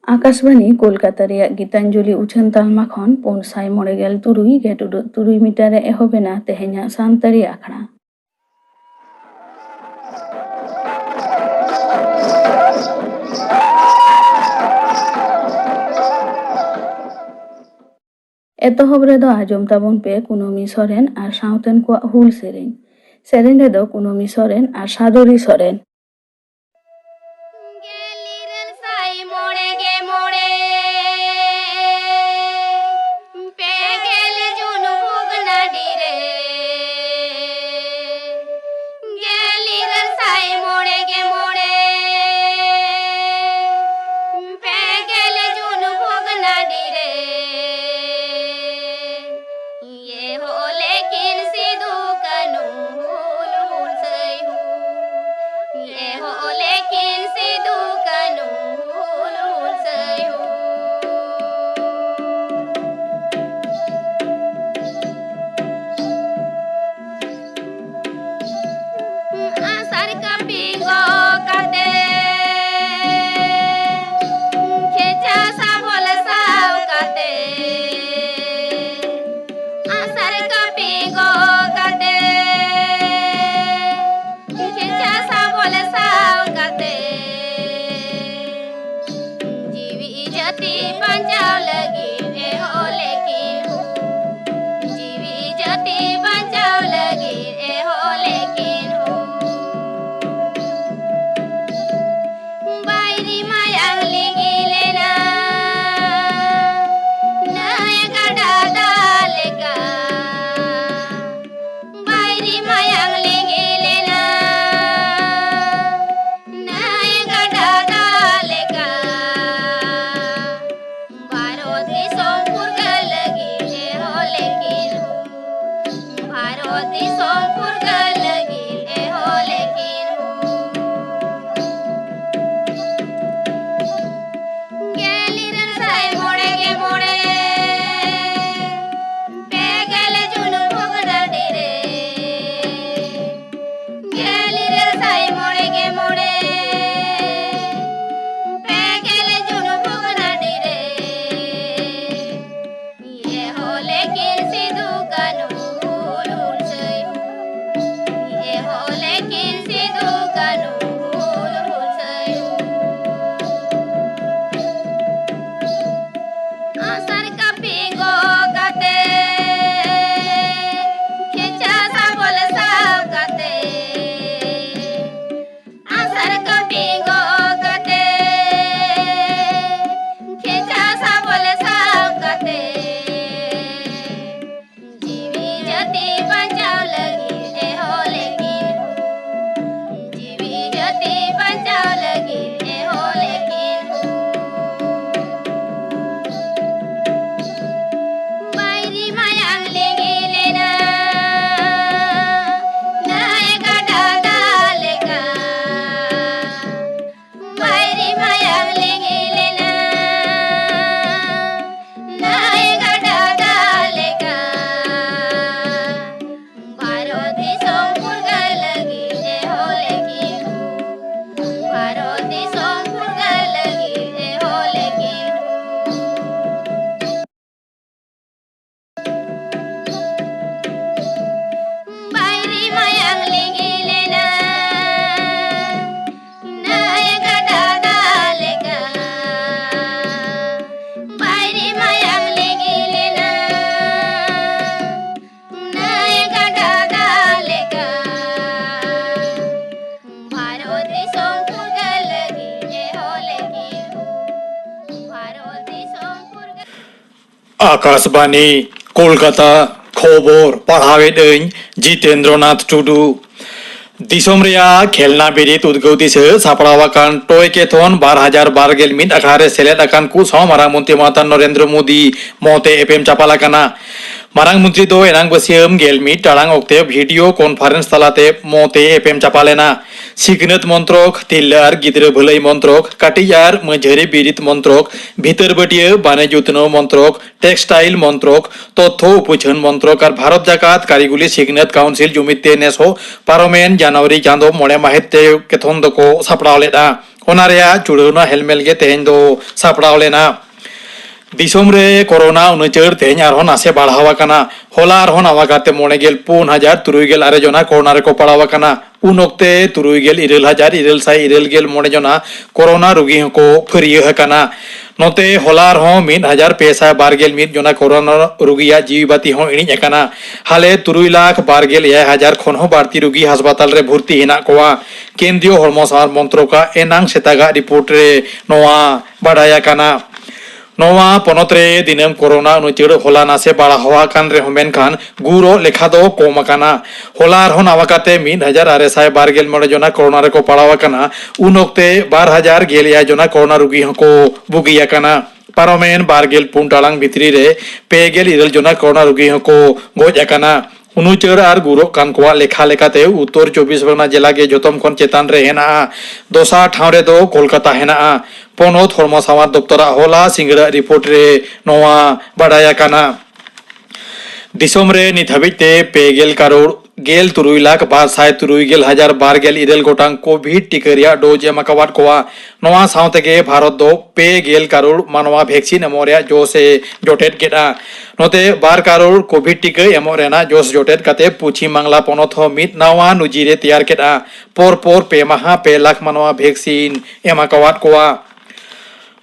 आकाशवाणी कोलकाता रेया गीतांजलि उछन तालमा खन 593.3 मीटर एहबेना तेहेnya सानतारी आखड़ा। एतहब रेदो आजम ताबन पे कुनमी सोरेन और साउतेन को हुल सेरेन। सेरेन रेदो कुनमी सोरेन और सादरी सोरेन। आकाशवाणी कोलकाता खबर पढ़ावेदों जितेंद्रनाथ टुडू दिसोम रेया खेलना बिरित उद्गौतीसे सापड़ावाकान टॉय केथन 2012 अखारे सेलेद आकान कु सौ मारा मंत्री माता नरेंद्र मोदी महते एफएम चापालाकाना मारांग मंत्री दो एनांग बसियम गेलमी टालांग ओक्ते भिडियो कॉन्फ्रेंस तलाते मोते एपेम चापालेना सिगनेत मंत्रक तिल्लार गिद्र भलाई मंत्रक काटियार मझेरी बिरित मंत्रक भीतर बटिये बाने जुतनो मंत्रक टेक्सटाइल मंत्रक तथ्य उपचन मंत्रक और भारत जाकात कारिगुली सिगनेत काउंसिल जुमिते नेसो पार्लियामेंट जनवरी चांदो मोड़े माहिते केथन दको सापड़ाव लेना ओनारेया चुड़ौना हेलमेल गे तेहेन दो सापड़ाव लेना दिसोम रे कोरोना उनचर तेहन आरहन नासे बढ़ावा कना होला आरहन आवागाते मोड़ेगेल 5000 आरे जना कोरोना रे को पड़ावा कना उन ओक्ते 3000 मोड़े जना कोरोना रुगी को फरिया कना नोते होला आरहन 1512 जना कोरोना रुगिया जीवी बाती हन इणिज कना हाले 3,12,000 खन हो बाड़ती रुगी हासपाताल रे भर्ती हिना कोआ केंद्रीय हड़मो सार मंत्रोका एनांग सेतागा रिपोर्ट रे नोआ बाड़ाया कना नोवा पनोतरे दिनम कोरोना नुचड़ होला नासे बाड़ावा कान रे होमेन खान गुरो लेखा दो कोम काना होला आरहन आवाकाते 1,912 मोड़े जना कोरोना रे को पड़ावा काना उन ओक्ते 12,000 जना कोरोना रुगी को बुगिया काना पारोमेन 12 पुन टालांग भितरी रे 2,000 जना कोरोना रुगी को गोज काना उनुचर और गुरो कान को लेखा लेखाते उत्तर 24 परगना जिला के जोतम खन चेतान रे हेना दोसा ठाव रे दो कोलकाता हेना पनोत हड़मो सामार दप्तरा होला सिंगड़ा रिपोर्ट रे नोआ बाड़ाया काना दिसोम रे नित हाबिते 2,000 करोड़ 3,62,012 गोटांग कोविड टीका रिया डोज एमाकावाद कोआ नोआ सावतेगे भारत दो 2,000 करोड़ मानवा वैक्सीन एमोरिया जोसे जोटेट केटा नोते 12 करोड़ कोविड टीका एमोरेना जोस जोटेट कते पश्चिम बांग्ला पनोत हो मित नावा नुजिरे तैयार केटा por 2 माहा 2 लाख मानवा वैक्सीन एमाकावाद कोआ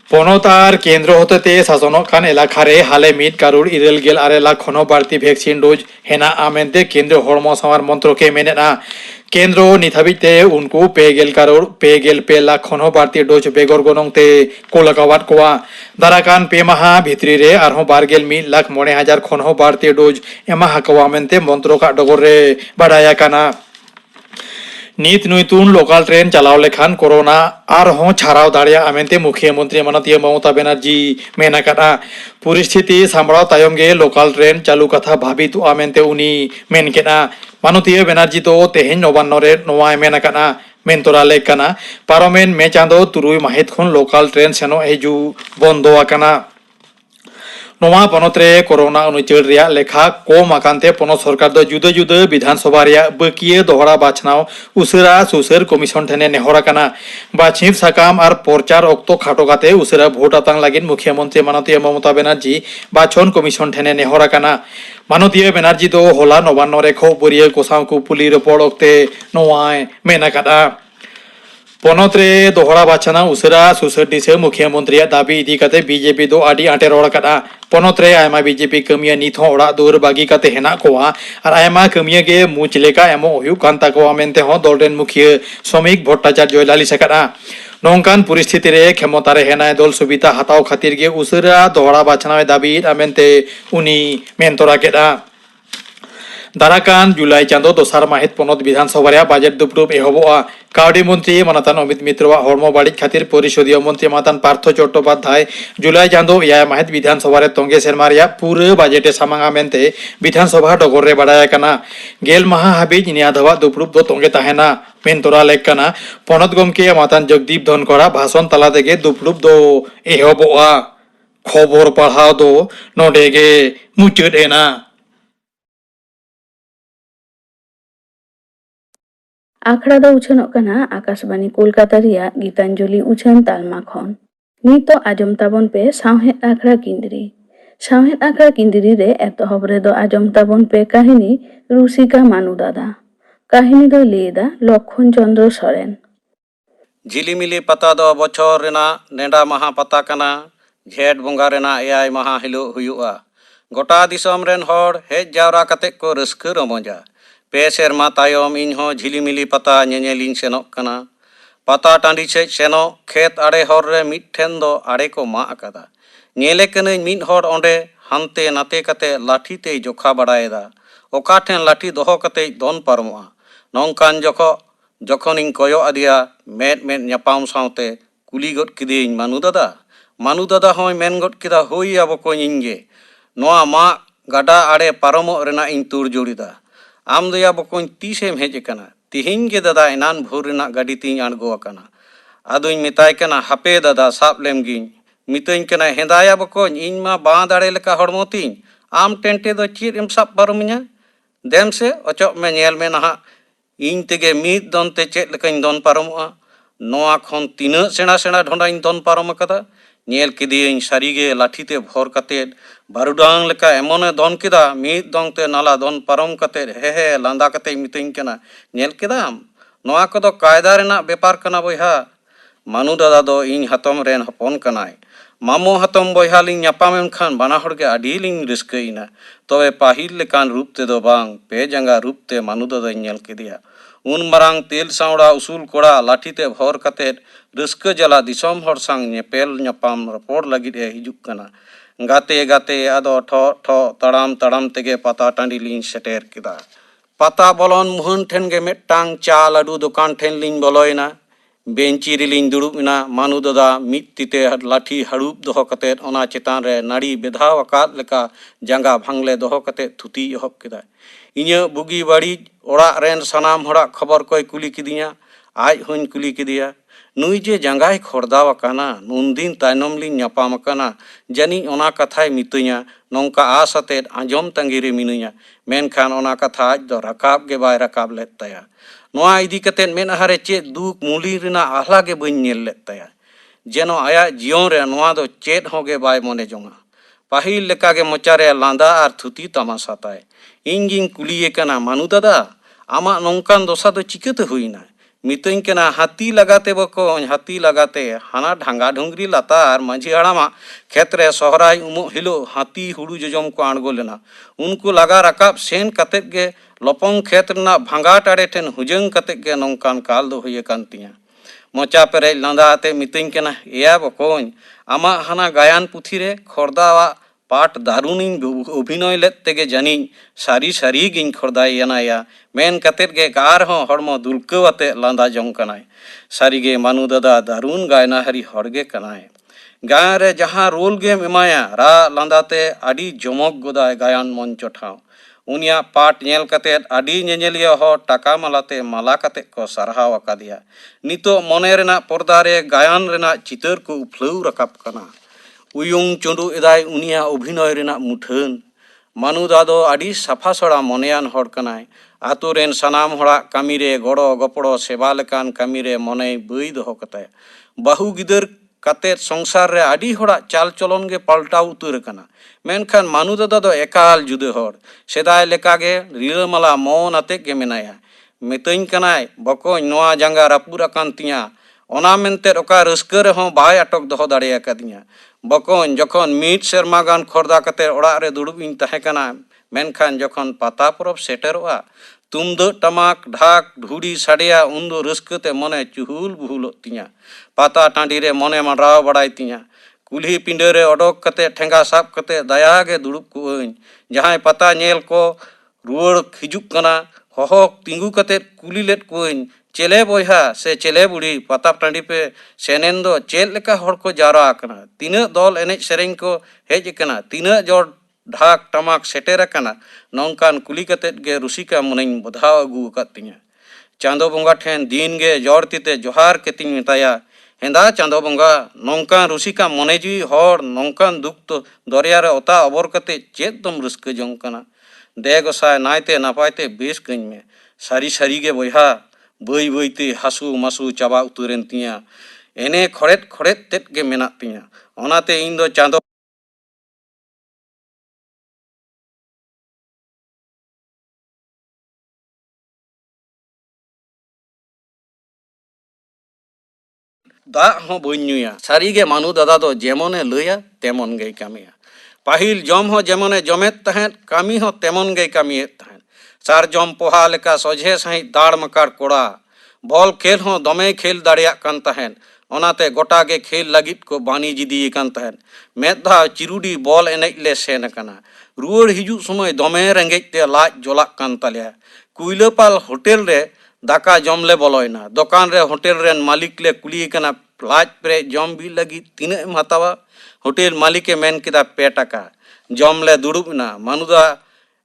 पनोतार केंद्र होते शासन खान एलाकारे हाले 1 करोड़ 9,8 लाख खनो बाड़ती वैक्सीन डोज हेना आमेंते केंद्र हड़मो सामार मंत्र के मेनेना केंद्र निथाबिते उनको 2,000 करोड़ 2,2 लाख खनो बाड़ती डोज बेगर गोनंगते कोलकावाद कोआ दाराकान 2 माहा भितरी रे आरहो 12,1 लाख 9,000 खनो बाड़ती डोज एमा हाकवा मेंते मंत्रो का डगर रे बाड़ाया काना नीत नुतुन लोकल ट्रेन चलाव लेखान कोरोना आरहों छाराव दाड़िया आमेंते मुख्यमंत्री माननीय ममता बनर्जी मेना कटा परिस्थिति सामड़ाव तायम गे लोकल ट्रेन चालू कथा भाबित आमेंते उनी मेन केना माननीय बनर्जी तो तेहेन नवान्न रे नोआ मेना कना मेनतोरा लेक कना पारोमेन मे चांदो 3 माहित खन लोकल ट्रेन सेनो हेजु बंदो आकना नोवा पनोत रे कोरोना अनुचर रिया लेखा कोम आकांते पनोत सरकार दो जुदा जुदा विधानसभा रिया बकिए दोहरा बाछनाव उसरा सुसर कमिशन ठेने नेहरा कना बाछिफ साकाम और प्रचार ओक्तो खाटो काते उसरा भोट आतांग लागिन मुख्यमंत्री माननीय ममता बनर्जी बाछन कमिशन ठेने नेहरा कना माननीय बनर्जी दो होला नवान्न रे खबरिया कोसाव को पुली रिपोर्ट ओक्ते नोवाय मेना कदा पनोत रे दोहरा बाछना उसरा सुसर दिसे मुख्यमंत्री दाबी इदी काते बीजेपी दो आडी आटे रोड़ कदा पनोत रे आयमा बीजेपी कमिया निथ ओड़ा दूर बागी काते हेना कोआ और आयमा कमिया के मुच लेका एमो हुयु कांता कोआ मेनते हो दलरेन मुखिया श्रमिक भट्टाचार्य लाली सकदा नोंकान परिस्थिति रे क्षमता रे हेना दल सुविधा हताव खातिर गे उसरा दोहरा बाछना दाबी आमेनते उनी मेनतोरा केदा दाराकान जुलाई चांदो दोसार माहित पनोत विधानसभा बजेट दुपड़ुब एहबोआ कावडी मंत्री मानातान अमित मित्रवा हड़मो बाड़ी खातिर परिषदीय मंत्री मानातान पार्थ चट्टोपाध्याय जुलाई चांदो 6 माहित विधानसभा तंगे सेरमारिया पूरे बजेटे सामांगा मेनते विधानसभा डगर रे बाड़ाया कना 10 माहा हाबिज नियाधवा दुपड़ुब दो तंगे ताहेना मेनतोरा लेक कना पनोत गमके मातान जगदीप धनखड़ा भाषण तला तेगे दुपड़ुब दो एहबोआ खबर पढ़ाव दो नोडेगे मुचाद एना आखड़ा दो उछनोग कना आकाशवाणी कोलकाता रिया गीतांजलि उछन तालमा खन नितो आजम ताबन पे सावहेद आखड़ा किंदरी रे एतहब रे दो आजम ताबन पे काहिनी रुसिका मानु दादा काहिनी दो लेदा लक्षण चंद्र सोरेन झिलिमिली पता दो बछर रेना नेडा महा पता कना झेट बंगा रेना 6 माहा हिलो हुयुआ गोटा दिसम रेन हर हेज जावरा कते को रस्क रमजा पे सेरमा तायम इनहो झिलिमिली पता नेनेलिन सेनोक कना पता टांडी से सेनो खेत आड़े हर रे मिठेन दो आड़े को मा अकादा नेले कने मिद हर ओंडे हानते नाते कते लाठी ते जोखा बाड़ायदा ओका ठेन लाठी दोहो कते दोन पारमोआ नोंकान जखन इन कयो आदिया मेद मेद न्यापाम सावते कुली गद किदेइन मानु दादा होय मेन गद किदा होई आबो को इंगे नोआ मा गाडा आड़े पारमोग रेना इन तुर जोड़ीदा। आम दया बकोñ तीसेम हेज कना तिहिñ गे दादा एनान भोर रेना गाड़ी तीñ आड़गो आकना। आदोñ मेताय कना हापे दादा साब लेम गिñ मितोñ कना हेदाया बकोñ इñ मा बा दाड़े लेका हड़मो तीñ आम टेंटे दो चेद एम साब पारमिñा देम से अचोक में नेल में नहा इñ तेगे मीद दोन ते चेद लेकाñ दोन पारमोआ नोआ खन तीना सेना सेना ढोंडाñ दोन पारम कदा नेल किदियñ सारीगे लाठीते भोर कतेद बारुडांग लेका एमोने दोन किदा मीद दोन ते नाला दोन पारम कतेद हे लांदा कते मितोñ कना नेल किदाम नोआ कदो कायदा रेना बेपार कना बोयहा मानु दादा दो इñ हातम रेन हपन कनाय मामो हातम बोयहा लिñ ᱧᱟᱯᱟᱢᱮᱱ खान बाना हड़गे आडी लिñ रिस्कइना तबे पाहिल लेकान रूप ते दो बांग पे जंगा रूप ते मानु दादा नेल किदिया उन मरांग तेल सावड़ा उसूल कोड़ा लाठीते भोर कतेद रस्क जला दिसोम हर सांग नेपेल ᱧᱟᱯᱟᱢ रपोड़ लगिद ए हिजुक कना गाते गाते आदो ठो ठो तड़ाम तड़ाम तेगे पता टांडी लिñ सेटेर किदा पता बोलन मुहन ठेन गे मिदटांग चा लाडू दुकान ठेन लिñ बोलोयना बेंची रिलिñ दुड़ुबना मानु दादा मिद तिते लाठी हड़ूब दोहो कतेद ओना चेतान रे नाड़ी बेधाव आकाद लेका जांगा भांगले दोहो कतेद थुती एहब किदा इᱧ बुगी बाड़ी ओड़ा रेन सनाम हड़ा खबर कोई कुली किदिया आज हुñ कुली किदिया नुई जे जांगाय खरदाव आकाना नुनदिन तायनम लिñ ᱧᱟᱯᱟᱢ आकाना जानी ओना कथाय मितुñा नोंका आस अतेद आंजोम तंगिरे मिनुñा मेनखान ओना कथा आज दो रकाब गे बाय रकाब लेत ताया नोआ इदी कतेद मेनहारे चेद दुक मुली रेना आहला गे बñ नेल लेत ताया जेनो आया जीवन रे नोआ दो चेद होगे बाय मोने जोंगा पाहिल लेका गे मोचारे लांदा आर थुती तमाशा ताय इñ गिñ कुलिये कना मानु दादा आमा नोंकान दोसा दो चिकाते हुइना मितोñ कना हाथी लगाते बकोñ हाथी लगाते हाना ढांगा ढुंगरी लातार माझी हाड़ामा खेतरे सोहराय उमो हिलो हाथी हुड़ू जजम को आड़गो लेना उनको लगा रकाब सेन कतेद गे लपंग खेत रेना भांगा टाड़े ठेन हुजंग कतेद गे नोंकान काल दो हुये कान तिया मोचा पेरे लांदा आते मितोñ कना एया बकोñ आमा हाना गायान पुथी रे खरदावा पाठ दारुनिñ अभिनय लेत तेगे जानिñ सारी सारी गिñ खरदाय यानाया मेन कतेद गे कार हो हड़मो दुलकावते लांदा जोंग कनाय सारी गे मानु दादा दारुन गायना हरी हड़गे कनाय गाय रे जहां रोल गेम एमाया रा लांदाते आडी जमक गोदाय गायन मंच ठाव उनिया पाठ नेल कतेद आडी नेनेलिया हो टाका मालाते माला कतेद को सरहाव आकादिया नितो मने रेना पर्दा रे गायन रेना चितर को उफलौ रकाब कना उयुंग चुंडू एदाय उनिया अभिनय रेना मुठन मानु दादो आडी साफा सड़ा मनेयान हड़ कनाय आतु रेन सनाम हड़ा कामी रे गड़ो गपड़ो सेवा लेकान कामी रे मने बई दोहो कताय बाहु गिदर कतेद संसार रे आडी हड़ा चाल चलन गे पाल्टाव उतर कना मेनखान मानु दादा दो एकाल जुदे हड़ सेदाय लेका गे रिलामाला मन आते गे मेनाया मितोñ कनाय बकोñ नोआ जांगा रापुर आकान तिया ओना मेनते ओका रस्क रे हो बाय अटक दोहो दाड़े आकादिया बकोñ जखन मीट सेरमा गान खरदा कते ओड़ा रे दुड़ुब इन तहे कना मेनखान जखन पाता परब सेटेरोआ तुमदो टमाक ढाक ढुड़ी साड़िया उन्दो रस्कते मने चुहुल बुहुलोग तिया पाता टांडी रे मने मराव बड़ाय तिया कुल्ही पिंडे रे ओडोक कते ठेंगा साब कते दया गे दुड़ुब कुआñ जहां पता नेल को रुआड़ हिजुक कना हहक तिंगु कते कुली लेट कुआñ चेले बोयहा से चेले बुढ़ी पता टांडी पे सेनेन दो चेल लेका हड़ को जारा आकना तीना दल एनेज सेरेñ को हेज कना तीना जोड़ ढाक टमाक सेटेर कना नौकान कुली कतेद गे रुसिका मनेñ बधाव अगू अकाद तिया चांदो बंगा ठेन दिन गे जड़ तिते जोहार केतिñ मेताया हेंदा चांदो बंगा नौकान रुसिका मने जी हड़ नौकान दुख तो दरिया रे ओता अबर कते चेद दम रस्क जोंग कना दे गोसाय नायते नापायते बेस कኝ में सारी सारी गे बोयहा बई बईते हासु मासु चाबा उतरेन तिया एने खड़ेत खड़ेत तेद गे मेनात तिया ओनाते इन दो चांदो दा हो बन्युया सारी गे मानु दादा दो जेमने लया तेमन गे कामिया पाहिल जम हो जेमने जमेत तहेन कामी हो तेमन गे कामियेत तहेन सार जम पोहा लेका सोझे सही दाड़ मकार कोड़ा बॉल खेल हो दमे खेल दाड़िया कान तहेन ओनाते गोटा गे खेल लगित को बानी जिदी कान तहेन मेधा चिरुडी बॉल एनेज ले सेन कना रुआड़ हिजु समय दमे रेंगेज ते लाज जोलाक कान तालेया कुइलापाल होटेल रे दाका जम ले बोलोयना दुकान रे होटेल रेन मालिक ले कुली कना लाज पे जम भी लगी तीना एम हतावा होटेल मालिक मेन किदा 2 टाका जमले दुड़ुबना मानुदा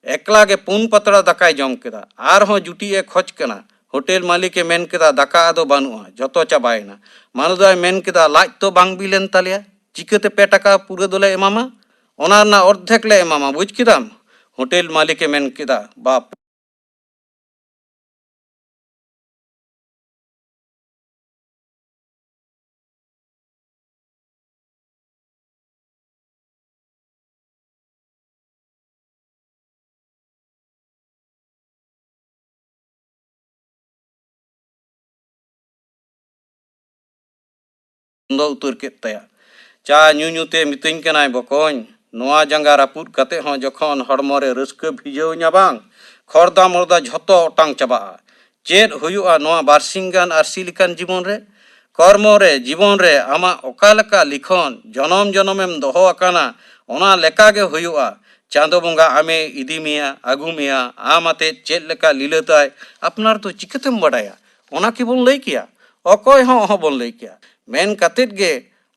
एकला गे पुन पतड़ा दाकाय जम केदा आरहों जुटी ए खोज कना होटेल मालिक मेन केदा दाका आदो बानुआ जतो चाबायना मानुदा मेन केदा लाज तो बांग बिलेन तालिया चिकाते पे टाका पूरा दोले एमामा ओना ना अर्धेक ले एमामा बुझ केदाम होटेल मालिक मेन केदा बाप उतर के तया चा ᱧᱩ मितुኝ कनाय बकोñ नोआ जंगा रापुद कते हों जखन हड़मोरे रस्क भिजौña बांग खरदा मरदा झतो ओटांग चाबा चेद हुयुआ नोआ बारसिंगान आरसी लिकान जीवन रे कर्म रे जीवन रे आमा ओकालका लिखन जनम जनमेम दोहो आकाना ओना लेका गे हुयुआ चांदो बंगा आमे इदी मिया आगु मिया आमाते चेद लेका लीलताय अपनार तो चिकतेम बडाया ओना की बोन लई किया अकय हों बोन लई किया मेन कतेत गे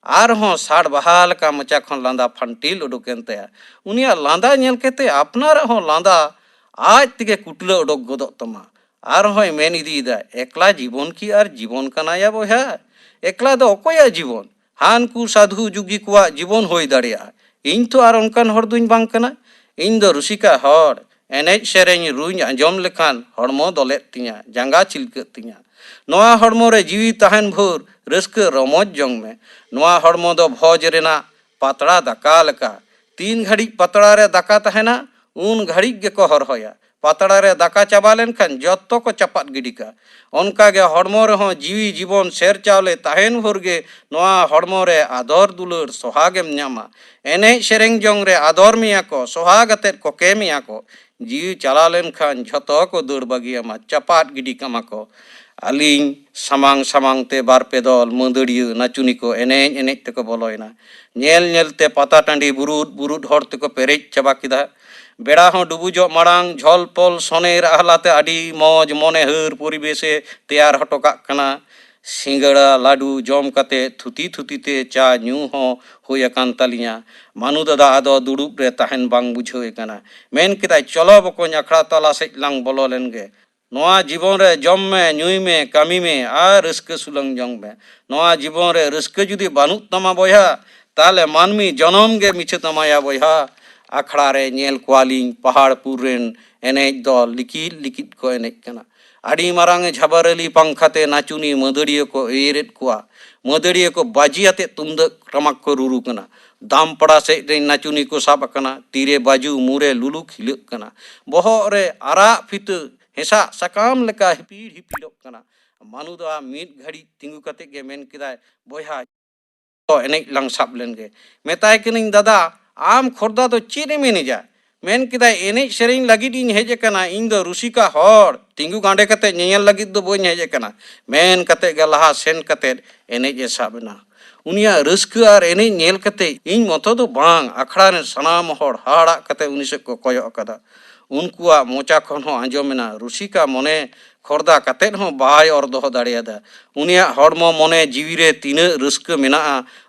आर हों साड़ बहाल का मचा खन लांदा फंटिल उडुकेन तया उनिया लांदा नेल केते अपनार हों लांदा आज तिगे कुटले उडुक गोदोग तमा आर होय मेन इदीदा एकला जीवन की आर जीवन कनाया बोया एकला दो अकया जीवन हानकु साधु जुगी कुआ जीवन होय दाड़िया इन तो आर उनकान हर दुñ बांग कना इन दो रुसिका हर एनेज सेरेñ रुñ आंजम लेखान हड़मो दलेत तिया जांगा चिलके तिया नोआ हड़मो रे जीवी तहन भोर रस्क रमोज जंग में नोआ हड़मो दो भोज रेना पातड़ा दाका लेका 3 घड़ी पातड़ा रे दाका तहना उन घड़ी गे को हर होया पातड़ा रे दाका चाबा लेनखान जत्तो को चपात गिडिका उनका गे हड़मो रे हों जीवी जीवन शेर चावले तहन भोर गे नोआ हड़मो रे आदर दुलर सोहागेम न्यामा एनेज सेरेñ जंग रे आदर मिया को सोहागतेत को केमिया को जीवी चला लेनखान झतो को दौड़ बागियामा चपात गिडिकामा को अलिंग सामांग सामांग ते बारपे दल मंदड़िया नाचुनी को एनेज एनेज तेको बोलोयना नेल नेल ते पाता टांडी बुरुद बुरुद हर तेको पेरेज चाबा किदा बेड़ा हों डुबुजो माड़ांग झोल पोल सोनेर आहलाते आडी मौज मने हर परिवेशे तैयार हटोका कना सिंगड़ा लाडू जम कते थुती थुती ते चा ᱧᱩ हों हुय अकान तालिया मानु दादा आदो दुड़ुब रे तहन बांग बुझोय कना मेन किदाय चलो बको अखड़ा तला सेज लांग बोलो लेनगे नोआ जीवन रे जम में ᱧᱩᱭ में कामी में आर रस्क सुलंग जंग में नोआ जीवन रे रस्क जुदी बानुत तमा बोया ताले मानमी जनम गे मिछे तमाया बोया आखड़ा रे नेल क्वालिंग पहाड़पुर रेन एनेज दल लिकिट लिकिट को एनेज कना आडी मारांग झाबारली पंखाते नाचुनी मदड़िया को एरेट कुआ मदड़िया को बाजियाते तुंदक टमाक को रुरु कना दाम पड़ा से नाचुनी को साब कना तीरे बाजू मुरे लुलु खिलक कना बहो रे आरा फित हेसा सकाम लेका हिपीड़ हिपीड़ोक कना मानुदा मिट घड़ी तिंगु कते गे मेन किदाय बोया तो एनेज लांग साब लेनगे मेताय कनिन दादा आम खोरदा तो चेदे मेनेजा मेन किदाय एनेज सेरेñ लागिद इन हेज कना इन दो रुसिका हर तिंगु गांडे कते नेल लागिद दो बोñ हेज कना मेन कते गे लहा सेन कते एनेज साबना उनिया रस्क आर एनेज नेल कते इन मतो दो बांग आखड़ा रे सनाम हर हाड़ा कते उनि से को कोयो कदा उनकुआ मोचा खन हो आंजमेना रुसिका मने खरदा कतेत हो बाय और दोहो दाड़ियादा उनिया हड़मो मने जीवी रे तीना रस्क मेना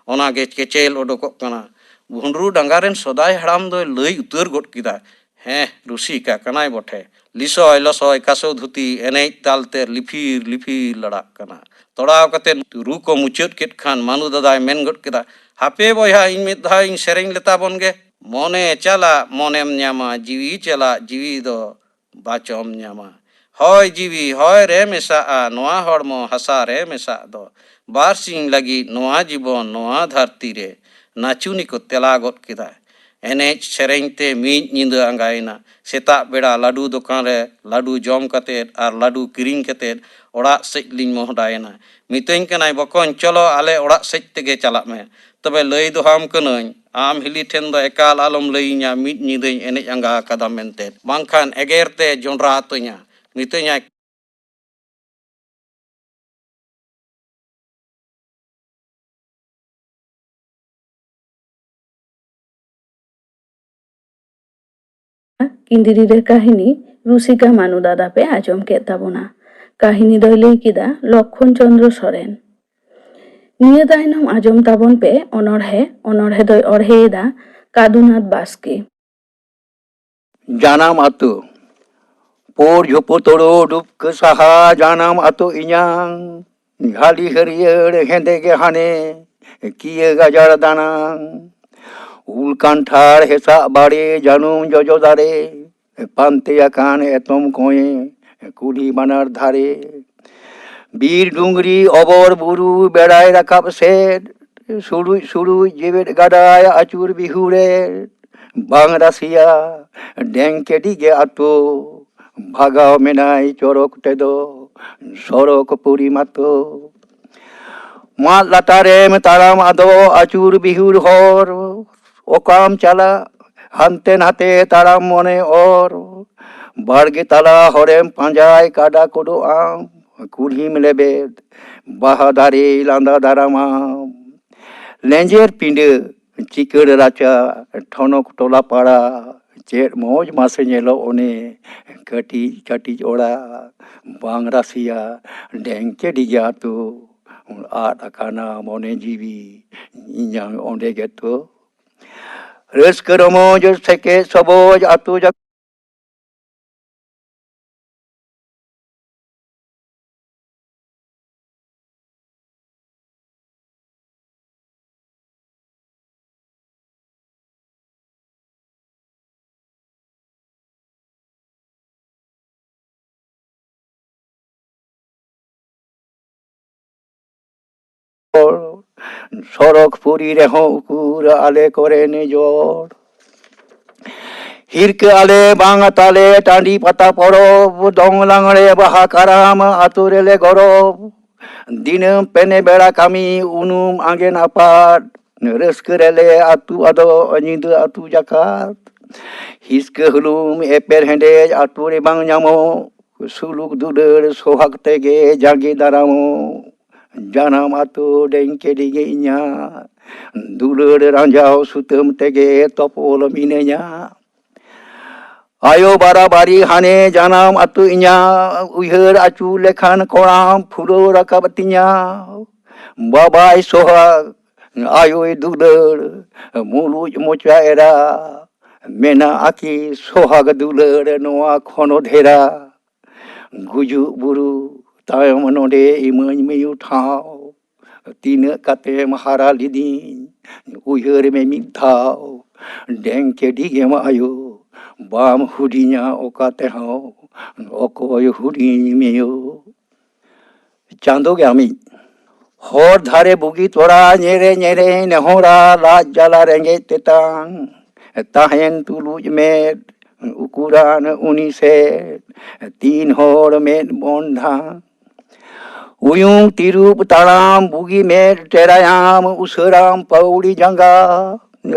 ओना गे केचेल ओडोकोक कना भुंडरू डांगारेन सदाय हड़ाम दो लई उतर गोट किदा हैं रुसिका कनाय बठे लिसोय लसोय कासो धुती एनेज तालते लिफिर लिफिर लड़ाक कना तोड़ाव कते रू को मुचाद केट खान मानु दादाय मेन गोट किदा हापे बोया इन मिद धा इन सेरेñ लेता बोनगे मने चला मनेम न्यामा जीवी चला जीवी दो बाचोम न्यामा हय जीवी हय रे मेसा नोआ हड़मो हसा रे मेसा दो बारसिंग लगी नोआ जीवन नोआ धरती रे नाचुनी को तेला गोट किदा एनेज सेरेñ ते मीज निंदा आंगायना सेता बेड़ा लाडू दुकान रे लाडू जम कतेत आर लाडू किरिंग कतेत ओड़ा सेज लिंग मोहडायना मितुñ कनाय बकोñ चलो आले ओड़ा सेज तेगे चला में तबे लई दो हम कनई आम हिली ठेन दो एकाल आलम लईया मिद निदई एनेज आंगा कदा मेनते बांखान एगेरते जोंड्रा आतोña मितुña किंदिरी रे काहिनी रुसिका मानु दादा पे आजम के ताबोना काहिनी दय लई किदा लक्षण चंद्र सोरेन निये तायनम आजम ताबन पे अनड़हे दय अड़हेदा কাদুনাথ বাস্কে। Janam atu por jhupu toro dup ke saha janam atu inyang hali hariyer hende ge hane kiye gajar danang ul kanthar hesa bare janum jojo dare pante akan etom koe kuli banar dhare বীর Dungri অবর Bru বেড়ায় রাখাব set সুরুই সুরুই জেবের গাডায় আচুর বিহুরের বাংরাসিয়া ড্যাংকে ডিগে আতো ভাগাও মেনাই Charak টেদ সড়ক পরিমাতো মাত লাটারেম তারাম আদো আচুর বিহুর হর ওকাম চালা হানতে নাতে তারাম মনে ওর বাড়গে তালা হরেম পাঁজায় কাডা কোডো আম কুড়িম লেবেদ বাহাদারে লান্দা দারামাম লেঞ্জের পিঁড়ে চিকর রাচা ঠনক টোলা পাড়া চের মজ মাসে ñelo ওনে কাটি কাটি ওড়া বাংরাসিয়া ড্যাংকে ডিজাতো আট আকানা মনে জিবি ইঞ্জাং ওঁডে গেত রস্ক রমজ থেকে সবজ আতো সড়ক পুরী রেহ উকুর আলে করে নিজর হিরকে আলে বাঙা তালে টাঁডি পাতা পরব দং লাঙড়ে বাহা কারাম আতুরেলে গরব দিনম পেনে বেড়া কামি উনুম আগে না পাট রস্করেলে আতু আদো অনিদ আতু জাকাত হিসকে হলুম এপের হেঁডে আতুরে বাং জামো সুলুক দুলের সোহাগ থেকে জাগে দাঁড়ামো জানাম আতো ডেঙ্কে ডিগে ইঞা দুলের রাঞ্জাও সুতম থেকে তপল মিনেঞা আয়ো বাড়াবাড়ি হানে জানাম আতো ইঞা উইহার আচু লেখান করাম ফুলো রাকাব তিঞা বাবাই সোহাগ আয়োই দুলের মুলুজ মোচা এরা মেনা আকি সোহাগ দুলের নোয়া খনো ধেরা গুজু বুরু তায়ম নোডে ইমই মিউ ঠাও তিনে কাতে হারা লিদিন উইহার মে মিধাও ডেঙ্কে ডিগে আয়ো বাম হুডিঞা ওকাতে হাও অকয় হুডিñ মেয় চাঁদোগে আমি হর ধারে বুগি তোরা ñেরে ñেরে নেহরা লাজ জ্বালা রেঙ্গে তেতাং তাহেন তুলুজ মেদ উকুরান উনিশের তিন হর মেদ বন্ধা উয়ুং তিরুপ তাড়াম বুগি মেদ টেরায়াম উসরাম পাউড়ি জাঙ্গা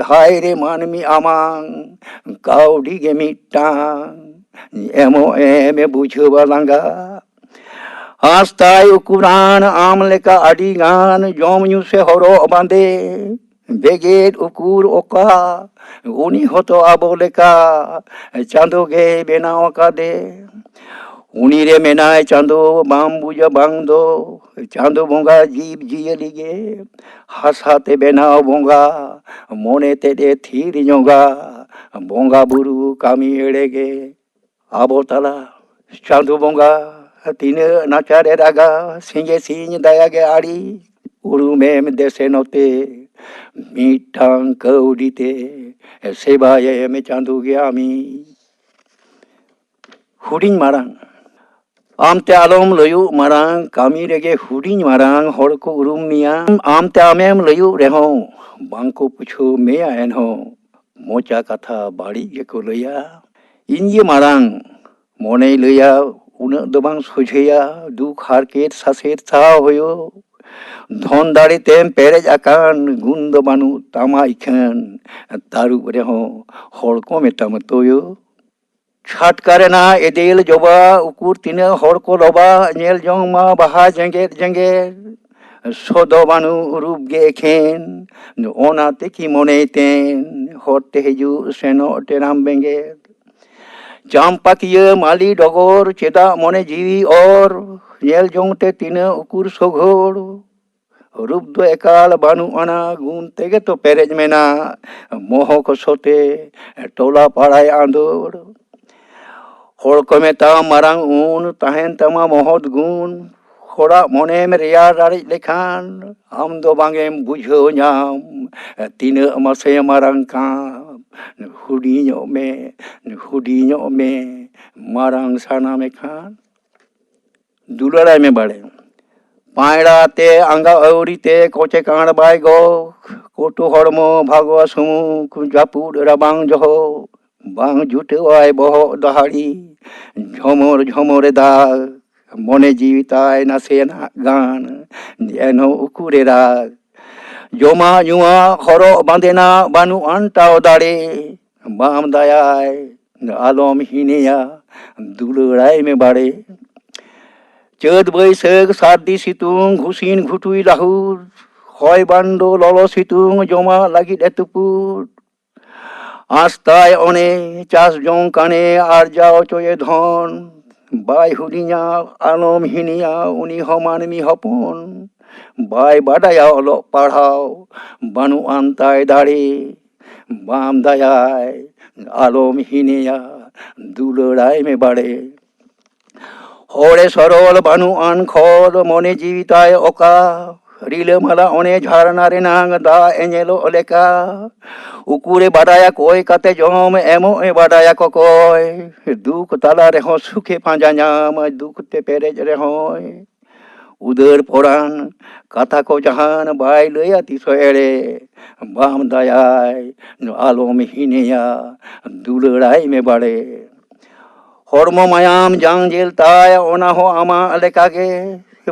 হায় রে মানমি আমাং কাউডি গে মিটাং এমো এমে বুঝবা লাঙ্গা আস্তায় উকুরান আম লেকা আডি গান জমঞু সে হর বাঁধে বেগের উকুর ওকা উনি হতো আবো লেকা চাঁদো গে বেনাও কাদে উনি রে মেনায় চাঁদো বাম বুঝা বাংদো চাঁদো বঙ্গা জীব জিয়ালি গে হাসাতে বেনাও বঙ্গা মনেতে দে থির জঙ্গা বঙ্গা বুরু কামি এড়ে গে আবো তালা চাঁদো বঙ্গা তিনে নাচারে রাগা সিঙে সিং দায়াগে আড়ি উরুমেম দেশে নতে মিঠাং কৌডিতে সেবায় এমে চাঁদু গে আমি হুডিং মারাং আমতে আলম লয়ু মারাং কামি রেগে হুডিং মারাং হড়কো উরুম মিয়া আমতে আমেম লয়ু রেহ বাংকো পুছো মেয়া এনহ মোচা কথা বাড়ি গেকো লইয়া ইঞ্জি মারাং মনে লইয়া উনাক দো বাং সোঝেয়া দুঃখ হারকেট শ্বাসের ছা হইও ধন দাড়িতেম পেরেজ আকান গুন্দ বানু তামা ইখান তারু রেহ হড়কো মেতাম তোয় ছাটকারে না এদেল জবা উকুর তিনে হড়কো লবা ñel jong মা বাহা জেঙ্গের জেঙ্গের সদ বানু রূপ গে খেন ওনাতে কি মনে তেন হরতে হেজু সেনো টেরাম বেঙ্গের চাম্পাকিয়ে মালি ডগর চেদা মনে জিবি অর ñel জংতে তিনে উকুর সঘর रूप दो एकाल बानु आना गुण तेगे तो पेरेज मेना मोह को सोते टोला पाड़ाय आंदोर होड़ को मेता मारांग ऊन ताहेन तमा मोहत गुण होड़ा मोने में रिया राड़ी लेखान हम दो बांगेम बुझो नाम तीन मसे मारांग काम हुडी में मारांग साना में खान दुलड़ाई में बड़े पायड़ा ते आंगा औरी ते कोचे कांड बाय गो कोटू हड़मो भागवा सुमुख जापुर रबांग जहो बांग जुटवाय बहो दहाड़ी झमोर झमोरे दाग मने जीविताय नासेना गान जेनो उकुरे राग जोमा जुआ हरो बांदेना बानु अंटाओ दाड़े बाम दायाय आलम हिनेया दुलड़ाई में बाड़े चौद बैसाख सार्दी सितुंग घुसिन घुटुई लाहुर हय बांडो ललो सितुंग जमा लगी एतुपुर आस्ताय अने चाष जं काने आर जाओ चये धन बाय हुडिया आलम हिनिया उनी हमानमी हपन बाय बाडाया अलो पढ़ाओ बानु आंताय दाड़े बाम दायाय आलम हिनिया दुलड़ाई में बाड़े होड़े सरल बानु आन खोल मने जीविताय ओका रिले मला ओने झारना रे नांग दा एनेलो ओलेका उकुरे बाडाया कोई काते जम एमो ए बाडाया कोकोय दुख ताला रे हो सुखे पांजा नाम दुख ते पेरेज रे होय उदर पोरान कथा को जहान बाय लया तिसो एड़े बाम दायाय आलम हिनेया दुलड़ाई में बाड़े हरमो मायाम जांग जेल ताय ओना हो आमा लेका गे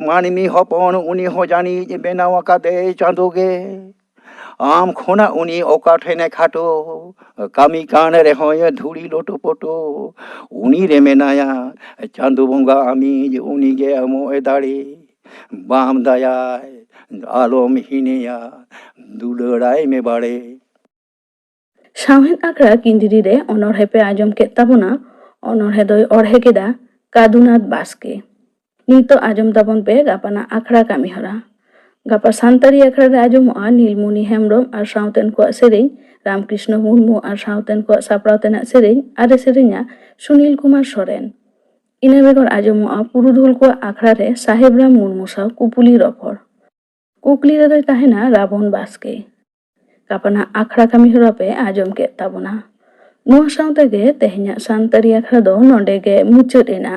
मानमी हपन उनी हो जानी जे बेनावा का दे चांदोगे आम खोना उनी ओका ठेने खाटो कामी कान रे होय धुड़ी लोटो पोटो उनी रे मेनाया चांदो बोंगा आमी जे उनी गे अमो ए दाड़ी बाम दायाय आलम हिनेया दुलड़ाई में बाड़े सावहेन आखड़ा किंदिरी रे अनरहे पे आजम के ताबोना अनरहे दोय अरहे केदा कादुनाथ बास्के नीतो आजम ताबन पे गापाना आखड़ा कामी हरा गापा सान्तारी आखड़ा रे आजमोआ नीलमणि हेम्ब्रम आर सावतेन को सेरेñ रामकृष्ण मुर्मू आर सावतेन को सापड़ावतेना सेरेñ आरे सेरेñा सुनील कुमार सोरेन इना बेगर आजमोआ पुरुधुल को आखड़ा रे साहेब राम मुर्मू साव कुपुली रफर कुकली रे दोय ताहेना रावण बास्के गापाना आखड़ा कामी हरा पे आजम के ताबोना नुआ सावते गे तेहेña सान्तारी आखड़ा दो नोंडे गे मुचाद एना।